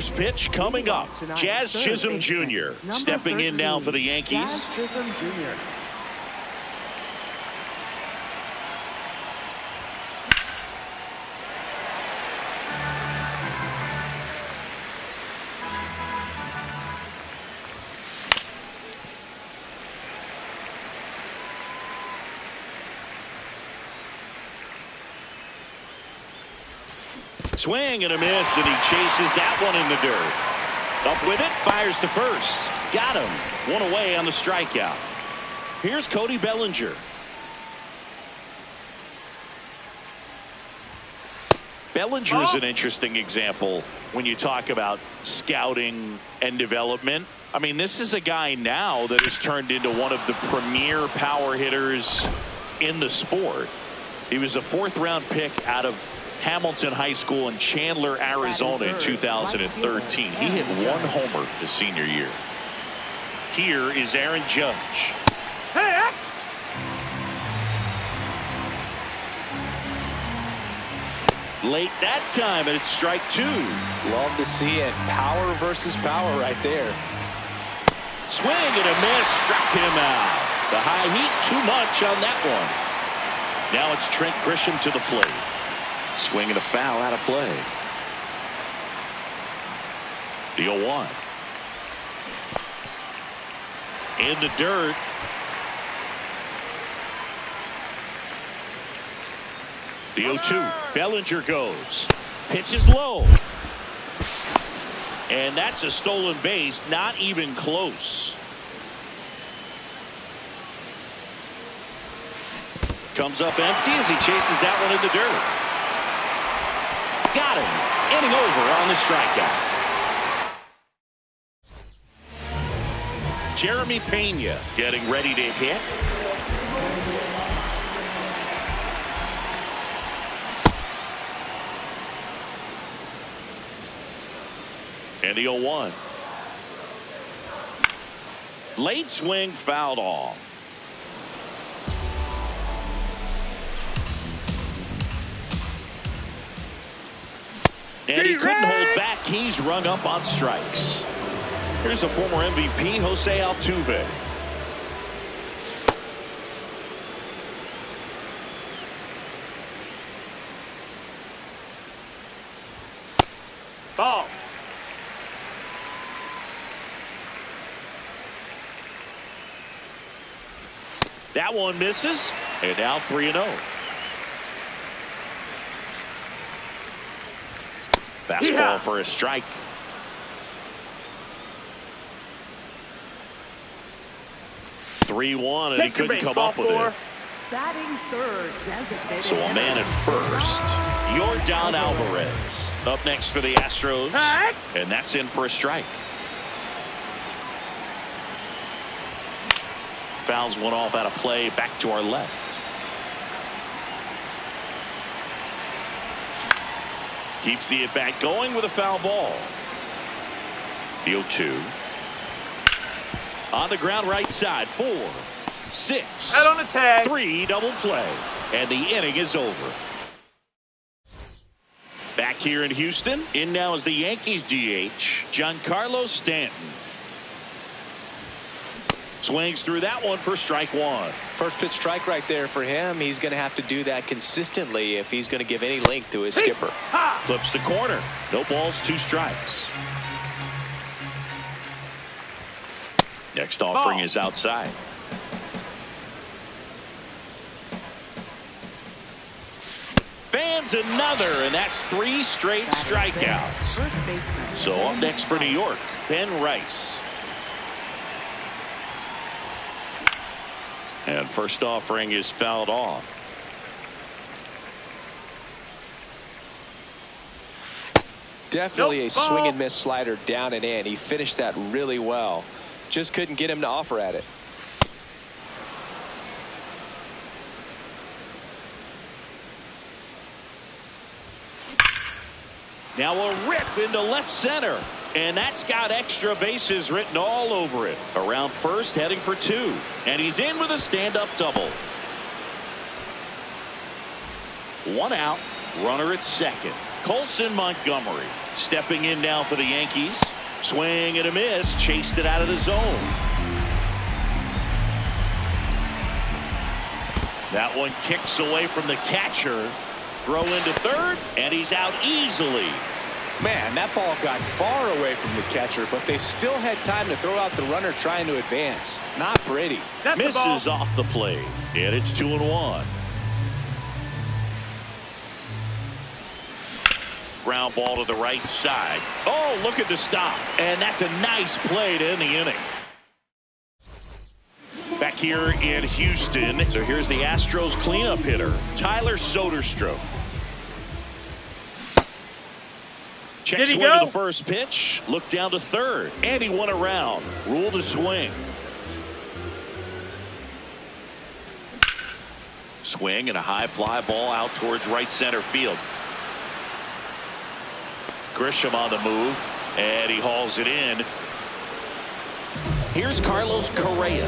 first pitch coming up. Jazz Chisholm Jr. stepping in now for the Yankees. Jazz Chisholm Jr. Swing and a miss, and he chases that one in the dirt. Up with it, fires to first. Got him. One away on the strikeout. Here's Cody Bellinger. Bellinger's an interesting example when you talk about scouting and development. I mean, this is a guy now that has turned into one of the premier power hitters in the sport. He was a fourth-round pick out of Hamilton High School in Chandler, Arizona in 2013. He hit one homer his senior year. Here is Aaron Judge. Late that time, and it's strike two. Love to see it. Power versus power right there. Swing and a miss, struck him out. The high heat, too much on that one. Now it's Trent Grisham to the plate. Swing and a foul out of play. The 0-1. In the dirt. The 0-2. Bellinger goes. Pitch is low. And that's a stolen base. Not even close. Comes up empty as he chases that one in the dirt. Got him. Inning over on the strikeout. Jeremy Pena getting ready to hit. And the 0-1. Late swing fouled off. And he couldn't hold back. He's rung up on strikes. Here's the former MVP, Jose Altuve. Ball. That one misses. And now 3-0. Fastball for a strike. (3-1) and he couldn't come up with it. Batting third, so a man at first. Yordan Alvarez up next for the Astros, and that's in for a strike. Fouls one off out of play. Back to our left. Keeps the at-bat going with a foul ball. The 0-2. On the ground right side. 4, 6, out on the tag. 3, double play. And the inning is over. Back here in Houston. In now is the Yankees DH, Giancarlo Stanton. Swings through that one for strike one. First pitch strike right there for him. He's going to have to do that consistently if he's going to give any length to his skipper. Flips the corner. No balls, 2 strikes. Next offering is outside. Fans another, and that's 3 straight strikeouts. So up next for New York, Ben Rice. And first offering is fouled off. Definitely a swing and miss slider down and in. He finished that really well. Just couldn't get him to offer at it. Now a rip into left center. And that's got extra bases written all over it. Around first, heading for 2. And he's in with a stand-up double. 1 out, runner at second. Colson Montgomery stepping in now for the Yankees. Swing and a miss. Chased it out of the zone. That one kicks away from the catcher. Throw into third, and he's out easily. Man, that ball got far away from the catcher, but they still had time to throw out the runner trying to advance. Not pretty. Misses off the plate, and it's 2-1. Ground ball to the right side. Oh, look at the stop. And that's a nice play to end the inning. Back here in Houston. So here's the Astros cleanup hitter, Tyler Soderstrom. Checks swing to the first pitch. Look down to third. And he won around. Rule to swing. Swing and a high fly ball out towards right center field. Grisham on the move, and he hauls it in. Here's Carlos Correa.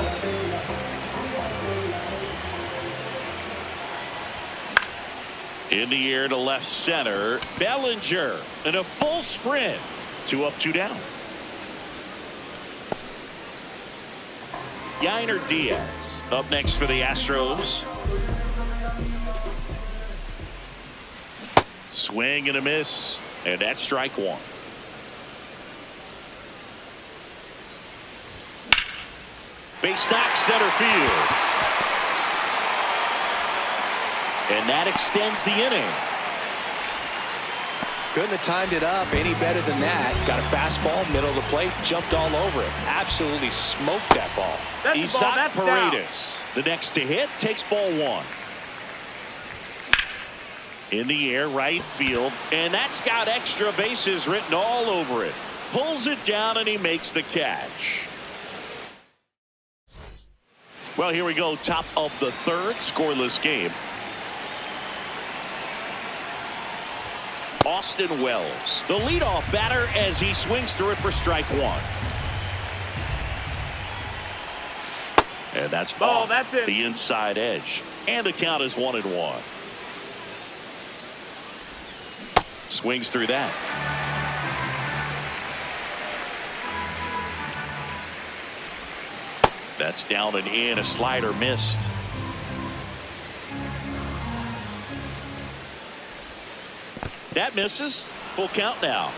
In the air to left center. Bellinger in a full sprint. 2 up, 2 down. Yainer Diaz up next for the Astros. Swing and a miss. And that's strike one. Base knock center field. And that extends the inning. Couldn't have timed it up any better than that. Got a fastball, middle of the plate, jumped all over it. Absolutely smoked that ball. Isaac Paredes, the next to hit, takes ball one. In the air, right field, and that's got extra bases written all over it. Pulls it down, and he makes the catch. Well, here we go, top of the third, scoreless game. Austin Wells, the leadoff batter, as he swings through it for strike one. And that's ball. That's it. The inside edge, and the count is 1-1. Swings through that. That's down and in. A slider missed. That misses. Full count now.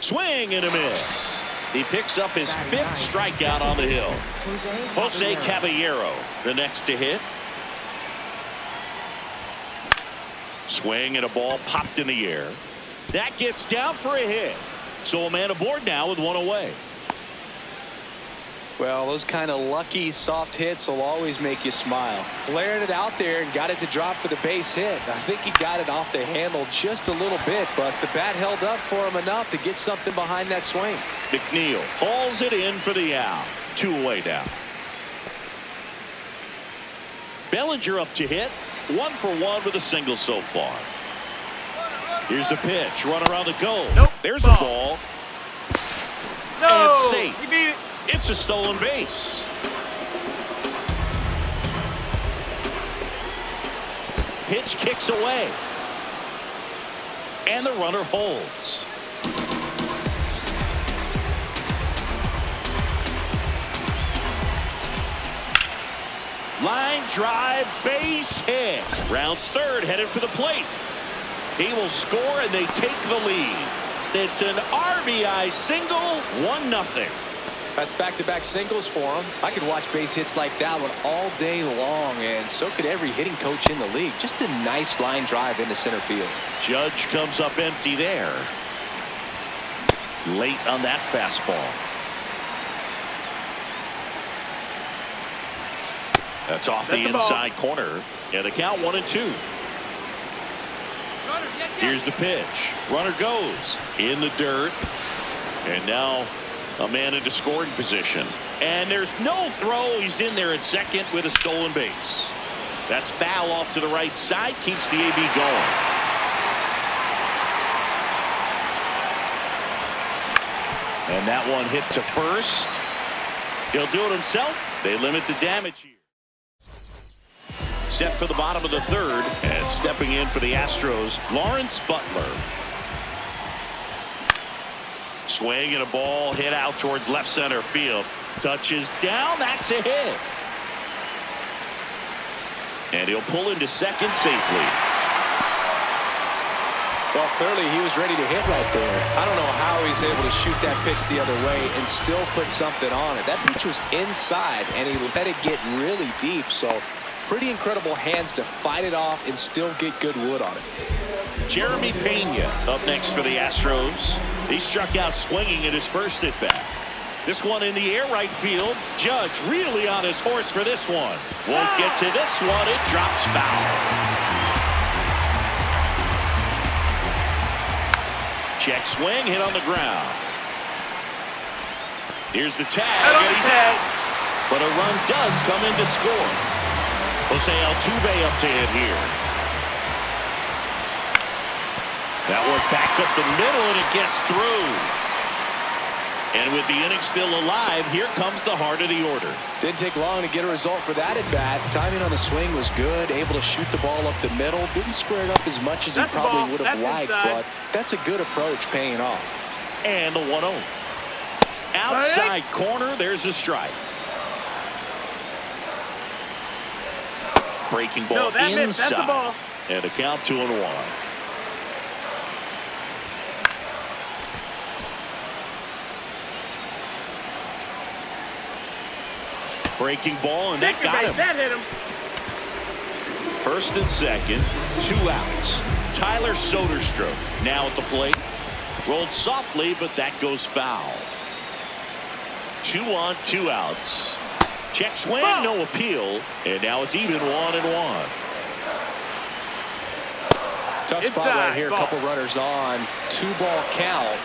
Swing and a miss. He picks up his 5th strikeout on the hill. Jose Caballero, the next to hit. Swing and a ball popped in the air. That gets down for a hit. So a man aboard now with one away. Well, those kind of lucky soft hits will always make you smile. Flared it out there and got it to drop for the base hit. I think he got it off the handle just a little bit, but the bat held up for him enough to get something behind that swing. McNeil hauls it in for the out. 2 away down. Bellinger up to hit. 1 for 1 with a single so far. Here's the pitch. Runner on the go. Nope. There's the ball. No. And it's safe. He beat it. It's a stolen base. Pitch kicks away. And the runner holds. Line drive, base hit. Rounds third, headed for the plate. He will score, and they take the lead. It's an RBI single, 1-0. That's back-to-back singles for him. I could watch base hits like that one all day long, and so could every hitting coach in the league. Just a nice line drive into center field. Judge comes up empty there. Late on that fastball. That's off the inside corner. And the count 1-2. Here's the pitch. Runner goes in the dirt. And now a man into scoring position. And there's no throw. He's in there at second with a stolen base. That's foul off to the right side. Keeps the AB going. And that one hit to first. He'll do it himself. They limit the damage here. set for the bottom of the third. And stepping in for the Astros, Lawrence Butler. Swing and a ball hit out towards left center field. Touches down. That's a hit. And he'll pull into second safely. Well, clearly he was ready to hit right there. I don't know how he's able to shoot that pitch the other way and still put something on it. That pitch was inside, and he let it get really deep. So pretty incredible hands to fight it off and still get good wood on it. Jeremy Pena up next for the Astros. He struck out swinging at his first at bat. This one in the air right field. Judge really on his horse for this one. Won't get to this one. It drops foul. Check swing, hit on the ground. Here's the tag. And he's out. But a run does come in to score. Jose Altuve up to hit here. That one back up the middle, and it gets through. And with the inning still alive, here comes the heart of the order. Didn't take long to get a result for that at bat. Timing on the swing was good. Able to shoot the ball up the middle. Didn't square it up as much as he probably would have liked, but that's a good approach paying off. And the 1-0. Outside corner, there's a strike. Breaking ball inside. That's a ball. And a count 2-1. Breaking ball, and that got him. That hit him. First and second, 2 outs. Tyler Soderstrom now at the plate. Rolled softly, but that goes foul. 2 on, 2 outs. Check swing, no appeal, and now it's even 1-1. Tough spot right here. A couple runners on. 2-ball count.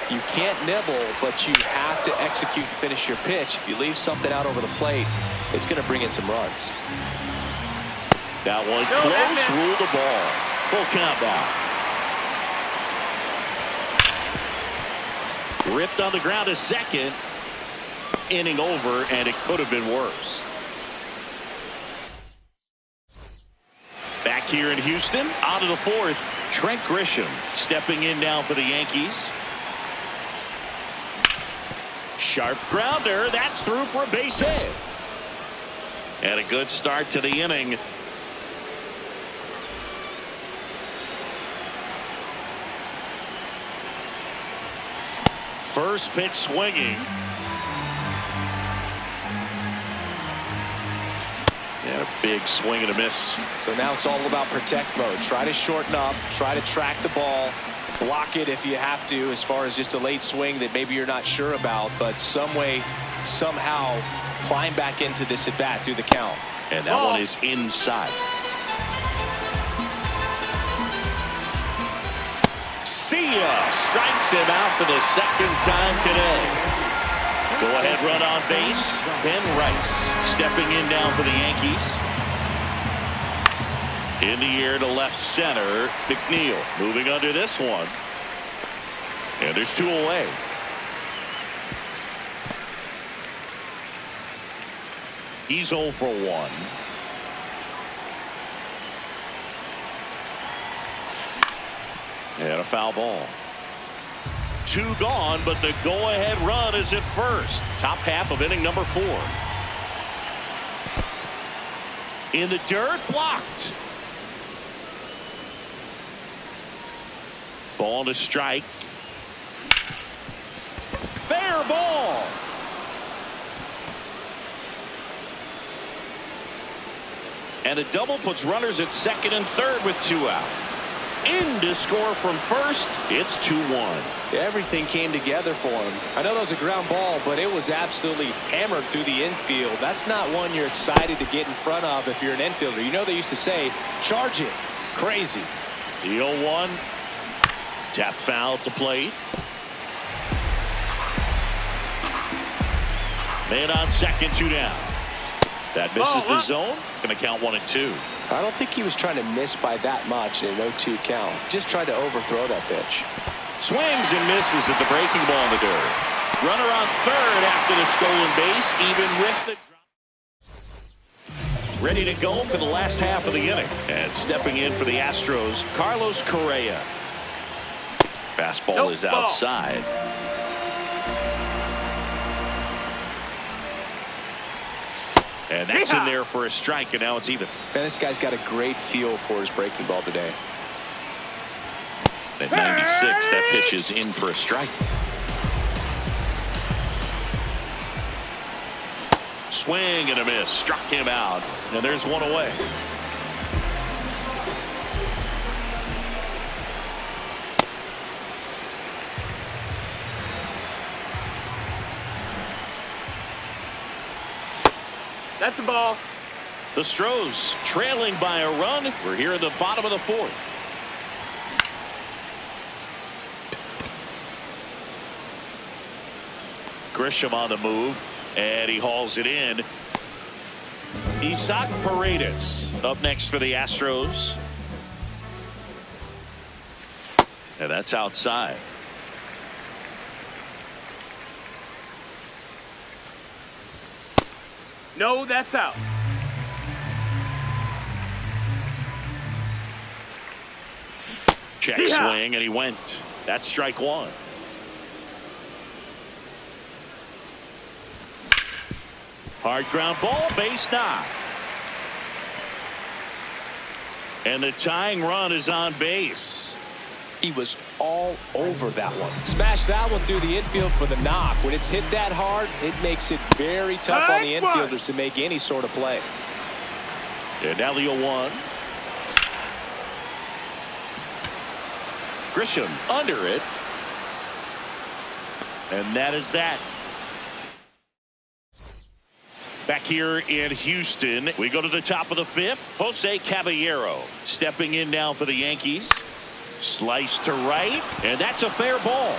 You can't nibble, but you have to execute and finish your pitch. If you leave something out over the plate, it's going to bring in some runs. That one close, rule the ball. Full count now. Ripped on the ground a second. Inning over, and it could have been worse. Back here in Houston, out of the fourth, Trent Grisham stepping in now for the Yankees. Sharp grounder. That's through for a base hit. And a good start to the inning. First pitch swinging. And a big swing and a miss. So now it's all about protect mode. Try to shorten up. Try to track the ball. Block it if you have to, as far as just a late swing that maybe you're not sure about, but some way, somehow climb back into this at bat through the count. And that one is inside. See ya! Strikes him out for the second time today. Go ahead run on base. Ben Rice stepping in now for the Yankees. In the air to left center. McNeil moving under this one. And there's 2 away. He's 0 for 1. And a foul ball. 2 gone, but the go-ahead run is at first. Top half of inning number 4. In the dirt, blocked. Ball to strike. Fair ball. And a double puts runners at second and third with 2 out. In to score from first. It's 2-1. Everything came together for him. I know that was a ground ball, but it was absolutely hammered through the infield. That's not one you're excited to get in front of if you're an infielder. You know they used to say, charge it. Crazy. The 0-1. Tap foul at the plate. Man on second, 2 down. That misses the zone. Going to count 1 and 2. I don't think he was trying to miss by that much in an 0-2 count. Just tried to overthrow that pitch. Swings and misses at the breaking ball in the dirt. Runner on third after the stolen base, even with the drop. ready to go for the last half of the inning. And stepping in for the Astros, Carlos Correa. Fastball is outside. And that's in there for a strike, and now it's even. Man, this guy's got a great feel for his breaking ball today. At 96, that pitch is in for a strike. Swing and a miss. Struck him out. And there's one away. That's the ball. The Stros trailing by a run. We're here in the bottom of the fourth. Grisham on the move, and he hauls it in. Isaac Paredes up next for the Astros. And that's outside. No, that's out. Check swing, and he went. That's strike one. Hard ground ball, base knock. And the tying run is on base. He was all over that one. Smashed that one through the infield for the knock. When it's hit that hard, it makes it very tough on the infielders to make any sort of play. And now the 0-1. Grisham under it. And that is that. Back here in Houston, we go to the top of the fifth. Jose Caballero stepping in now for the Yankees. Slice to right, and that's a fair ball.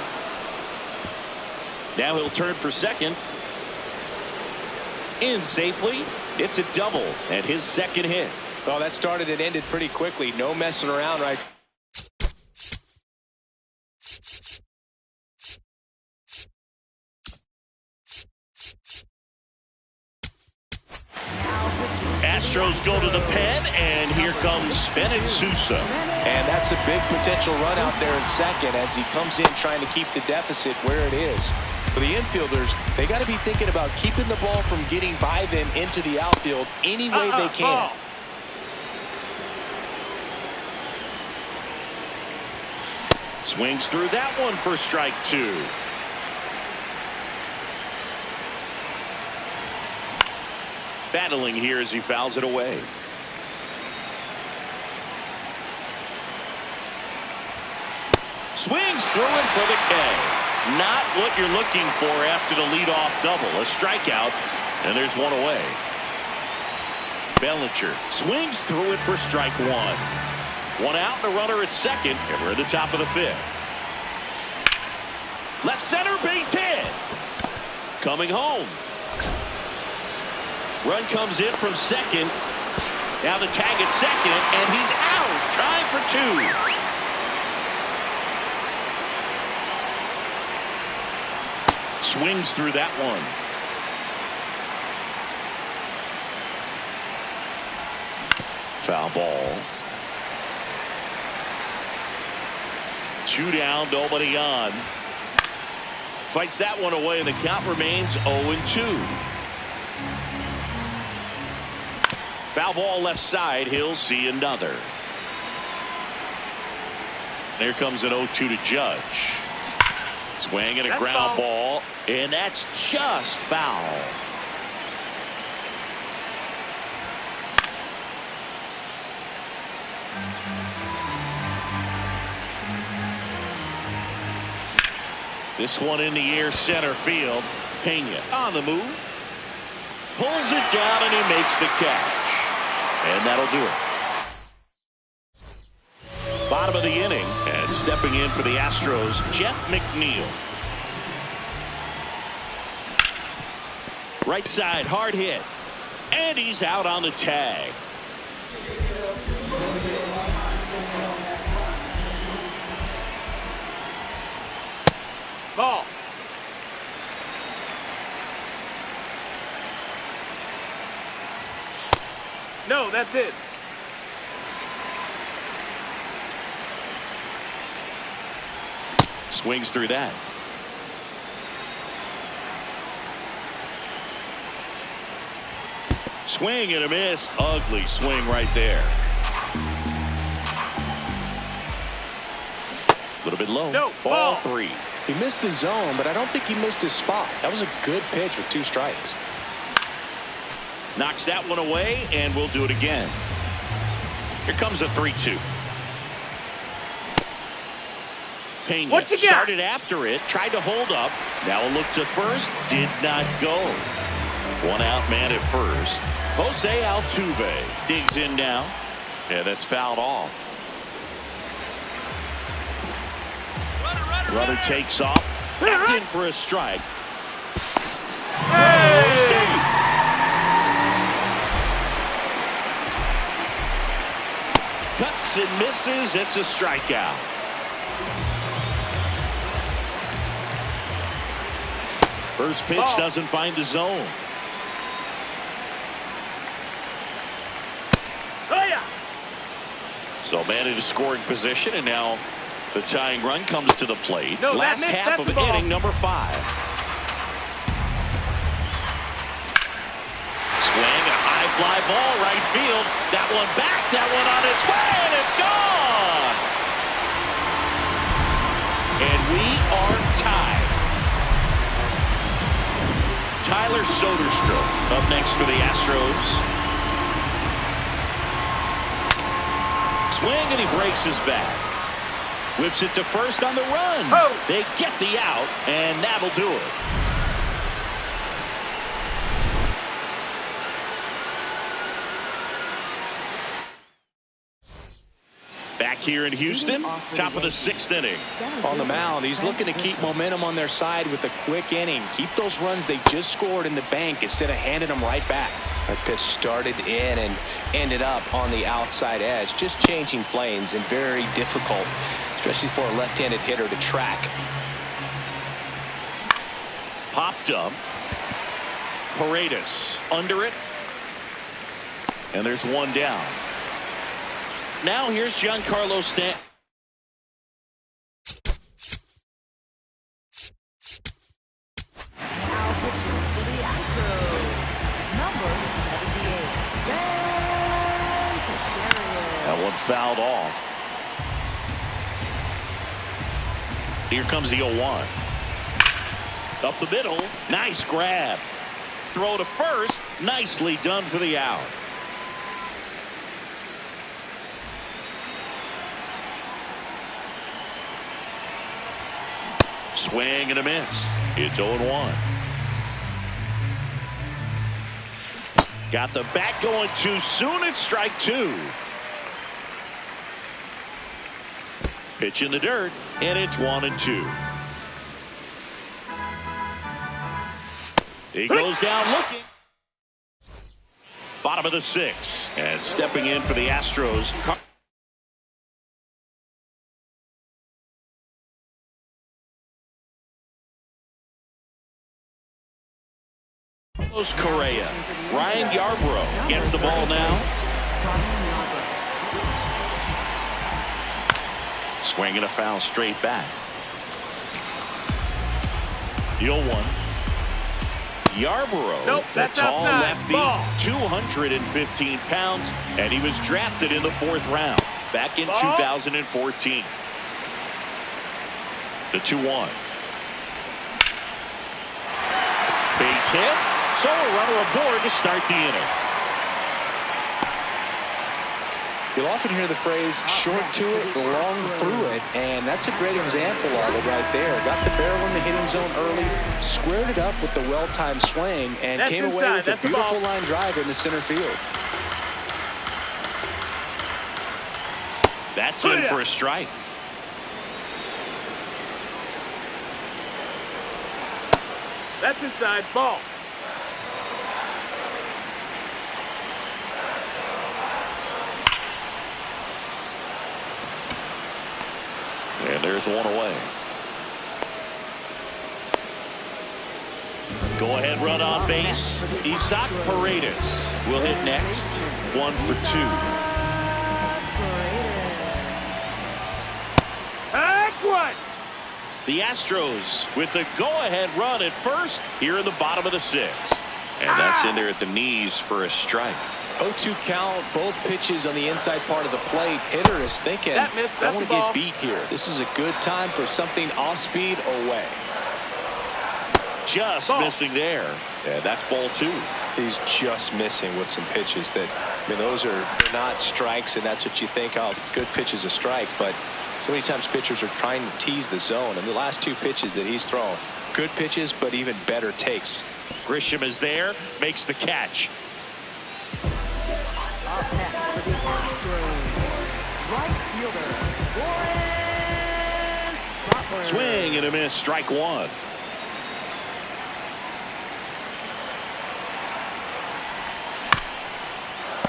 Now he'll turn for second. In safely. It's a double, and his second hit. Well, that started and ended pretty quickly. No messing around right. Astros go to the pen, and here comes Bennett Sousa. And that's a big potential run out there in second as he comes in trying to keep the deficit where it is. For the infielders, they got to be thinking about keeping the ball from getting by them into the outfield any way they can. Swings through that one for strike two. Battling here as he fouls it away. Swings through it for the K. Not what you're looking for after the leadoff double. A strikeout, and there's one away. Bellinger swings through it for strike one. One out, and a runner at second, and we're at the top of the fifth. Left center base hit. Coming home. Run comes in from second. Now the tag at second, and he's out. Trying for two. Swings through that one. Foul ball. Two down, nobody on. Fights that one away, and the count remains 0-2. Foul ball left side. He'll see another. There comes an 0-2 to Judge. Swing and a ground ball, and that's just foul. This one in the air, center field. Pena on the move. Pulls it down, and he makes the catch. And that'll do it. Bottom of the inning, and stepping in for the Astros, Jeff McNeil. Right side, hard hit. And he's out on the tag. Ball. No, that's it. Swings through that. Swing and a miss. Ugly swing right there. A little bit low. No, ball ball. 3. He missed the zone, but I don't think he missed his spot. That was a good pitch with 2 strikes. Knocks that one away, and we'll do it again. Here comes a 3-2. Pena What you got? started after it, tried to hold up. Now a look to first, did not go. 1 out man at first. Jose Altuve digs in now. Yeah, that's fouled off. Runner takes off. That's in for a strike. Save. Cuts and misses. It's a strikeout. First pitch doesn't find the zone. Oh, yeah. So man in a scoring position, and now the tying run comes to the plate. No, Last half of inning number 5. Swing, a high fly ball, right field. That one back, that one on its way, and it's gone. And we are tied. Tyler Soderstrom up next for the Astros. Swing, and he breaks his back. Whips it to first on the run. Oh. They get the out, and that'll do it. Back here in Houston, top of the 6th inning. On the mound, he's looking to keep momentum on their side with a quick inning. Keep those runs they just scored in the bank instead of handing them right back. That pitch started in and ended up on the outside edge. Just changing planes and very difficult, especially for a left-handed hitter to track. Popped up. Paredes under it. And there's 1 down. Now here's Giancarlo Stanton. That one fouled off. Here comes the 0-1. Up the middle. Nice grab. Throw to first. Nicely done for the out. Swing and a miss. It's 0-1. Got the bat going too soon. It's strike 2. Pitch in the dirt, and it's 1-2. He goes down looking. Bottom of the 6th, and stepping in for the Astros. Correa. Ryan Yarbrough gets the ball now. Swinging a foul straight back. The 0-1. Yarbrough, Nope, the that's tall outside. lefty, Ball. 215 pounds, and he was drafted in the 4th round back in Ball. 2014. The 2-1. Base hit. So a runner aboard to start the inning. You'll often hear the phrase short to it, long through it, and that's a great example of it right there. Got the barrel in the hitting zone early, squared it up with the well-timed swing, and That's came away inside. with That's a the ball. beautiful line drive in the center field. That's in for a strike. That's inside. Ball. And there's one away. Go-ahead run on base. Isaac Paredes will hit next. 1 for 2. One. The Astros with the go-ahead run at first here in the bottom of the 6th. And that's in there at the knees for a strike. 0-2 count, both pitches on the inside part of the plate. Hitter is thinking, That missed. I want to That's get the beat here. This is a good time for something off speed or way. Just Ball. missing there. Yeah, that's ball 2. He's just missing with some pitches that, I mean, they're not strikes, and that's what you think, oh, good pitch is a strike. But so many times pitchers are trying to tease the zone, and the last 2 pitches that he's thrown, good pitches, but even better takes. Grisham is there, makes the catch. Up next for the Astros, right fielder, Lawrence Butler. Swing and a miss, strike 1.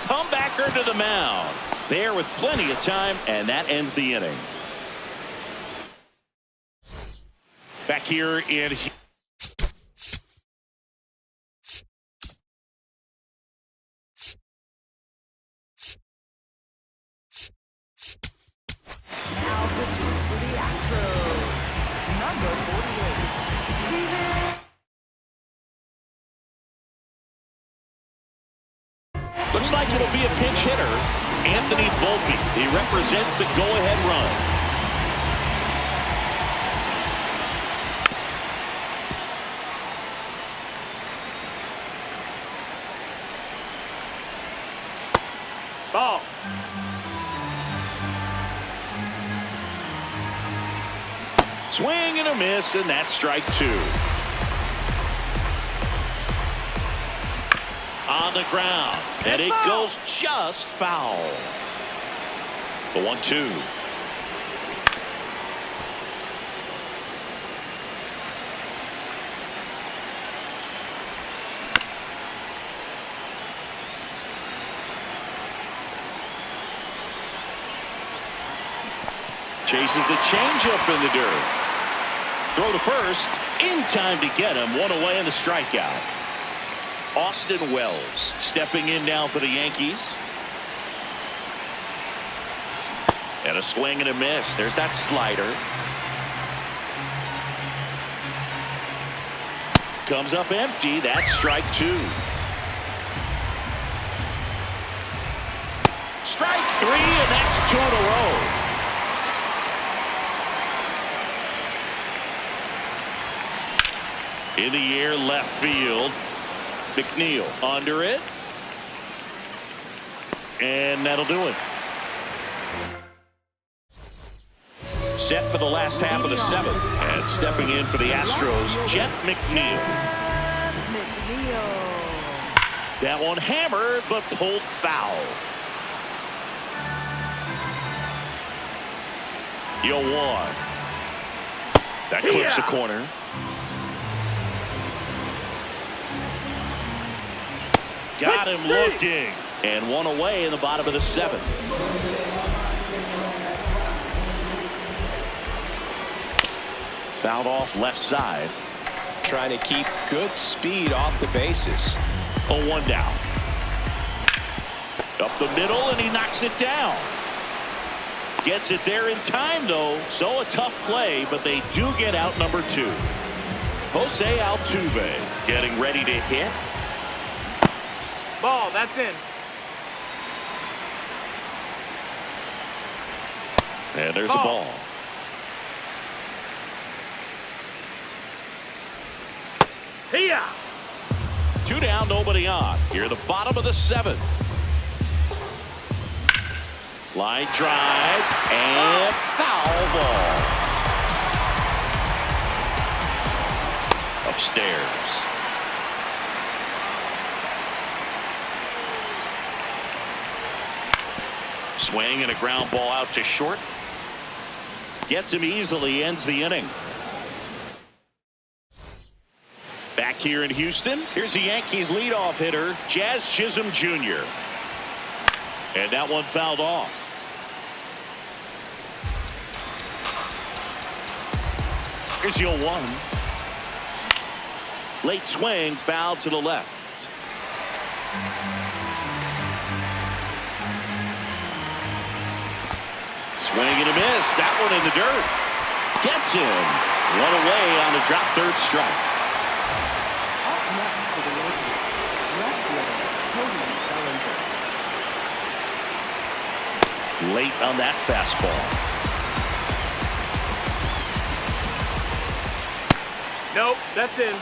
Comebacker to the mound. There with plenty of time, and that ends the inning. Back here in Now pitching for the Astros, number 48, Steven. Looks like it'll be a pinch hitter. Anthony Volpe. He represents the go-ahead run. Ball. Swing and a miss, and that's strike 2. On the ground, and it goes just foul. The 1-2. Chases the changeup in the dirt. Throw to first, in time to get him. 1 away in the strikeout. Austin Wells stepping in now for the Yankees. And a swing and a miss. There's that slider. Comes up empty. That's strike 2. Strike 3, and that's 2 in a row. In the air, left field. McNeil under it. And that'll do it. Set for the last half of the 7th. And stepping in for the Astros, Jeff McNeil. That one hammered, but pulled foul. Yo, 1. That clips the corner. Got him looking. And 1 away in the bottom of the 7th. Fouled off left side. Trying to keep good speed off the bases. 0-1 down. Up the middle, and he knocks it down. Gets it there in time, though. So a tough play, but they do get out number 2. Jose Altuve getting ready to hit. Ball. That's in. And there's a ball. Here. 2 down, nobody on. Here at the bottom of the 7th. Line drive and foul ball. Upstairs. Swing and a ground ball out to short. Gets him easily, ends the inning. Back here in Houston, here's the Yankees leadoff hitter, Jazz Chisholm Jr. And that one fouled off. Here's your 1. Late swing, foul to the left. Swing and a miss. That one in the dirt. Gets him. One away on the drop third strike. Up next for the Yankees, left fielder Cody Bellinger. Late on that fastball. Nope, that's in.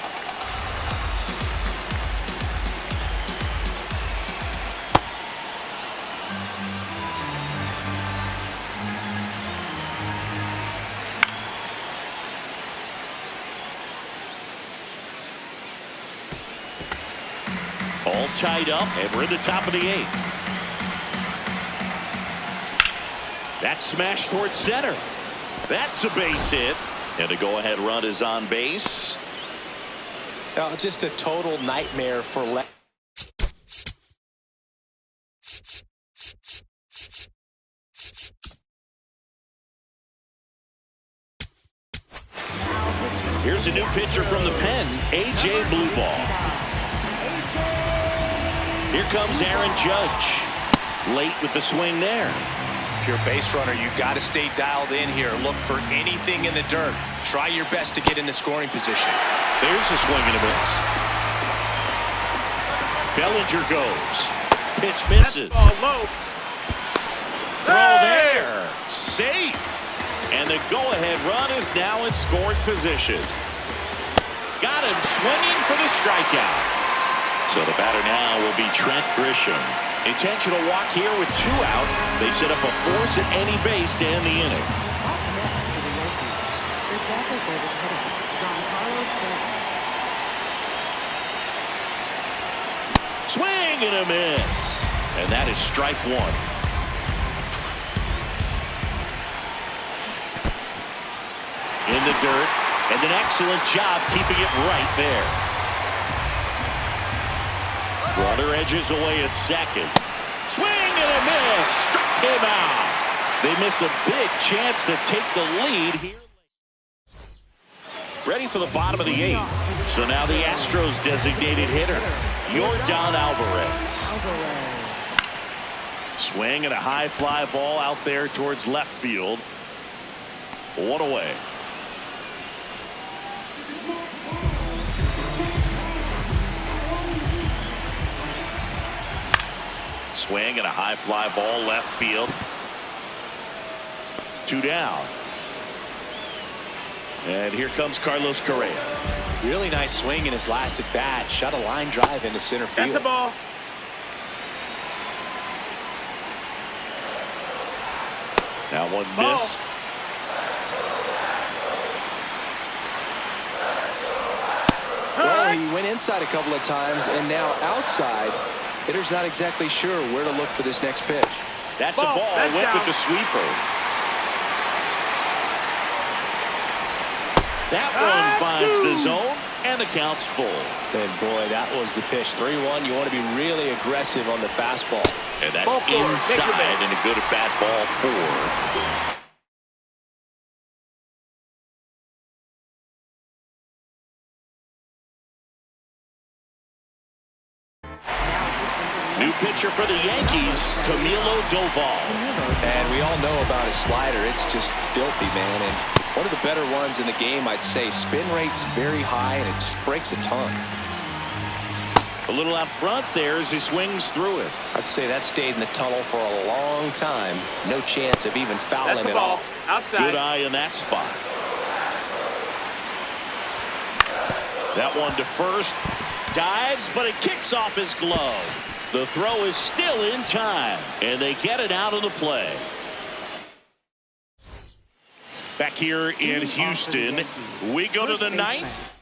All tied up, and we're in the top of the 8th. That smash towards center. That's a base hit. And a go-ahead run is on base. Just a total nightmare for left. Here's a new pitcher from the pen, A.J. Blueball. Here comes Aaron Judge. Late with the swing there. If you're a base runner, you got to stay dialed in here. Look for anything in the dirt. Try your best to get in the scoring position. There's a swing and a miss. Bellinger goes. Pitch misses. Ball low. Throw there. Safe. And the go-ahead run is now in scoring position. Got him swinging for the strikeout. So the batter now will be Trent Grisham. Intentional walk here with 2 out. They set up a force at any base to end the inning. Up next for the Yankees, the designated hitter Giancarlo Stanton. Swing and a miss. And that is strike 1. In the dirt, and an excellent job keeping it right there. Runner edges away at second. Swing and a miss. Struck him out. They miss a big chance to take the lead here. Ready for the bottom of the 8th. So now the Astros designated hitter, Yordan Alvarez. Swing and a high fly ball out there towards left field. 1 away. Swing and a high fly ball left field. 2 down. And here comes Carlos Correa. Really nice swing in his last at bat. Shot a line drive into center field. That's a ball. That one Ball. missed. Well, he went inside a couple of times, and now outside. Hitter's not exactly sure where to look for this next pitch. That's a ball. That's Went down. with the sweeper. That one finds the zone, and the count's full. And boy, that was the pitch. 3-1. You want to be really aggressive on the fastball. And that's Ball four. Take your inside, base. and a good at bat ball 4. New pitcher for the Yankees, Camilo Doval. And we all know about his slider. It's just filthy, man. And one of the better ones in the game, I'd say. Spin rate's very high, and it just breaks a ton. A little out front there as he swings through it. I'd say that stayed in the tunnel for a long time. No chance of even fouling That's a it ball. off. Outside. Good eye in that spot. That one to first. Dives, but it kicks off his glove. The throw is still in time, and they get it out of the play. Back here in Houston, we go to the 9th.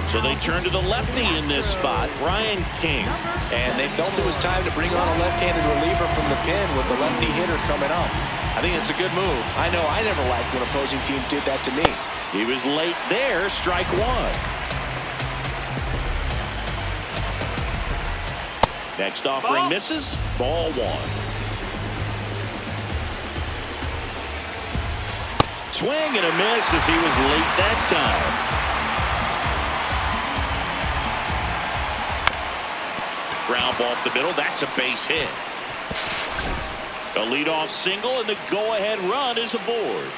So they turn to the lefty in this spot, Brian King. And they felt it was time to bring on a left-handed reliever from the pen with the lefty hitter coming up. I think it's a good move. I know I never liked when opposing teams did that to me. He was late there, strike 1. Next offering misses. Ball one. Swing and a miss as he was late that time. Ground ball up the middle. That's a base hit. A leadoff single, and the go-ahead run is aboard.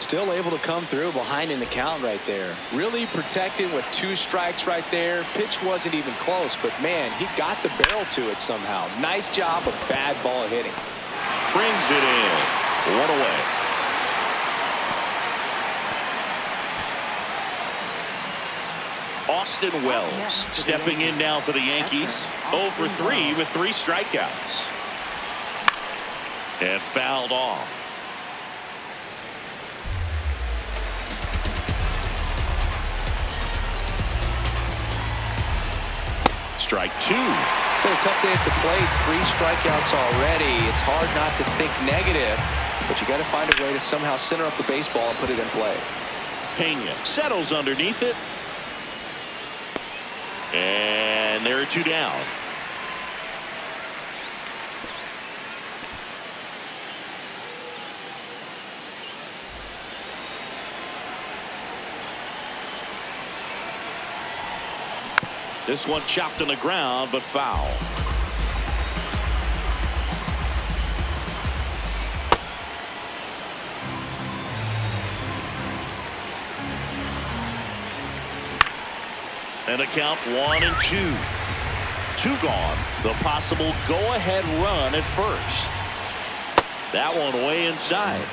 Still able to come through behind in the count right there. Really protected with 2 strikes right there. Pitch wasn't even close, but man, he got the barrel to it somehow. Nice job of bad ball hitting. Brings it in. 1 away. Austin Wells stepping in now for the Yankees. 0 for 3 with 3 strikeouts. And fouled off. Strike 2. So a tough day at the plate. 3 strikeouts already. It's hard not to think negative, but you got to find a way to somehow center up the baseball and put it in play. Pena settles underneath it. And there are 2 down. This one chopped on the ground, but foul. And a count 1 and 2. 2 gone. The possible go-ahead run at first. That one way inside.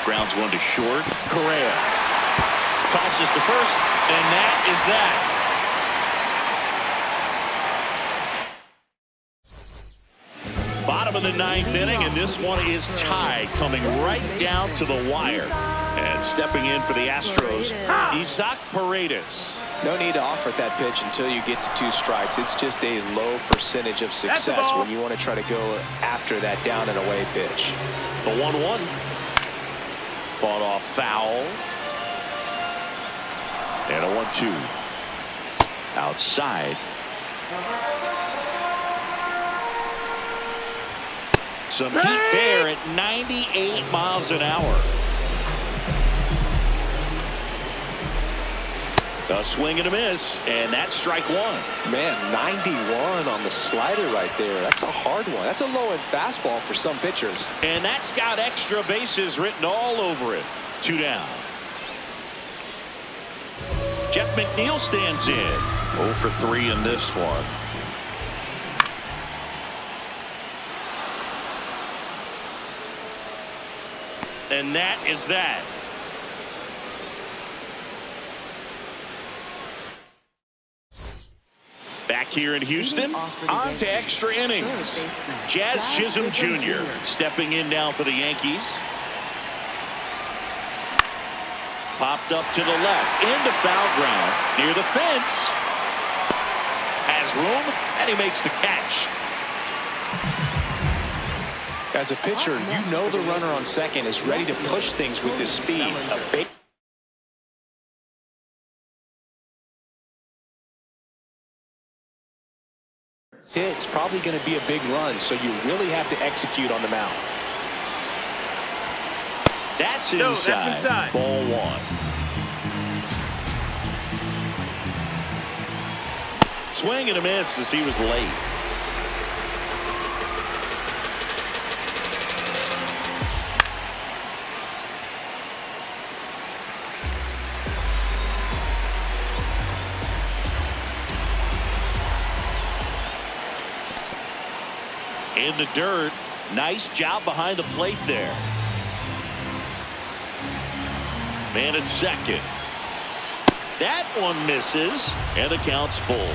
Grounds one to short. Correa tosses to first, and that is that. Bottom of the 9th inning, and this one is tied, coming right down to the wire. And stepping in for the Astros, Isaac Paredes. No need to offer that pitch until you get to 2 strikes. It's just a low percentage of success when you want to try to go after that down and away pitch. The 1-1. Fought off foul. And a 1-2. Outside. Some heat there at 98 miles an hour. A swing and a miss, and that's strike 1. Man, 91 on the slider right there. That's a hard one. That's a low-end fastball for some pitchers. And that's got extra bases written all over it. 2 down. Jeff McNeil stands in. 0 for 3 in this one. And that is that. Back here in Houston, on to extra innings. Jazz Chisholm Jr. stepping in now for the Yankees. Popped up to the left, into foul ground, near the fence. Has room, and he makes the catch. As a pitcher, you know the runner on second is ready to push things with his speed. A big hit's probably going to be a big run, so you really have to execute on the mound. That's inside. Ball 1. Swing and a miss as he was late. In the dirt. Nice job behind the plate there. Man at second. That one misses, and the count's full.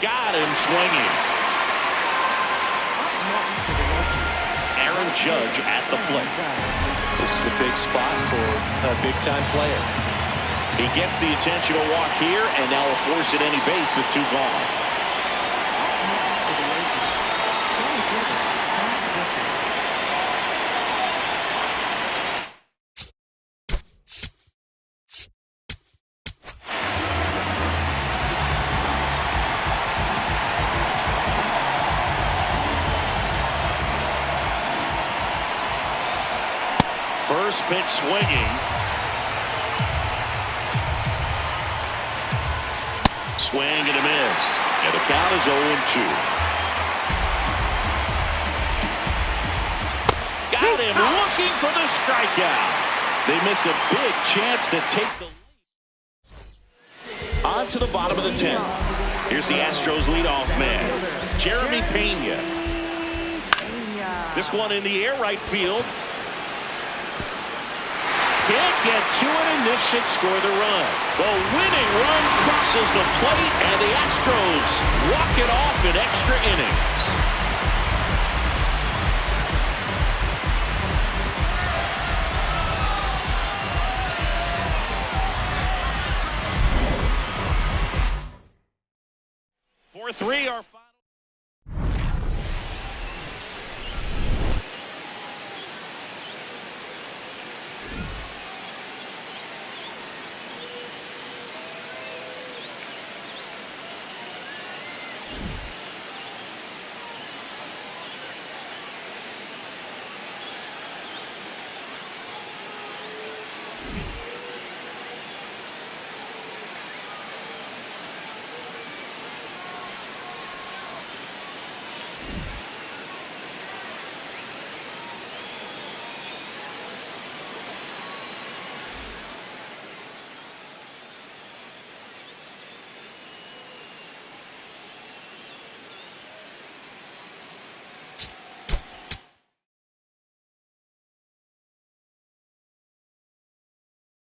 Got him swinging. Aaron Judge at the plate. This is a big spot for a big-time player. He gets the attention to walk here, and now will force at any base with 2 gone. First pitch swinging. Swing and a miss. And the count is 0-2. Got him looking for the strikeout. They miss a big chance to take the lead. On to the bottom of the 10th. Here's the Astros leadoff man, Jeremy Pena. This one in the air right field. Can't get to it, and this should score the run. The winning run crosses the plate, and the Astros walk it off in extra innings. For 3, our final.